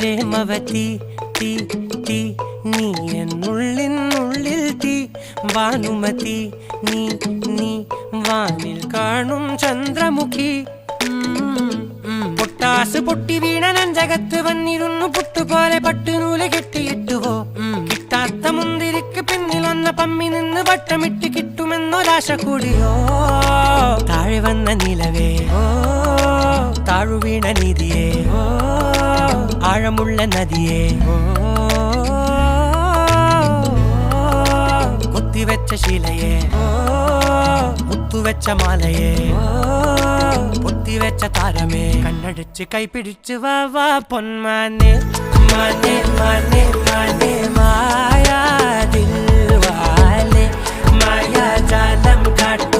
പ്രേമവതി തീ തീ നീ എന്നുള്ളിൽ തീ ഭാനുമതി നീ നീ വാനിൽ കാണും ചന്ദ്രമുഖി പൊട്ടാസ് പൊട്ടി വീണ നെഞ്ചകത്ത് വന്നിരുന്നു പുട്ടുപോലെ പട്ടുനൂല് കെട്ടിയിട്ടുവോ കിട്ടാത്ത മുന്തിരിക്ക് പിന്നിൽ വന്ന പമ്മി നിന്ന് വട്ടമിട്ട് കിട്ടുമെന്നൊരാശ കൂടിയോ താഴെ വന്ന നിലവേ താഴു വീണ നിധിയേ ആഴമുള്ള നദിയേ കൊത്തിവെച്ച ശിലയേ മുത്തുവെച്ച മാലയേ പൊത്തിവെച്ച താരമേ കണ്ണടിച്ച് കൈപിടിച്ച് വാ വാ പൊന്മാനെ മാനെ മാനെ മാനെ മായാ ദിൽവാലെ മായാ ജാലം കാട്ട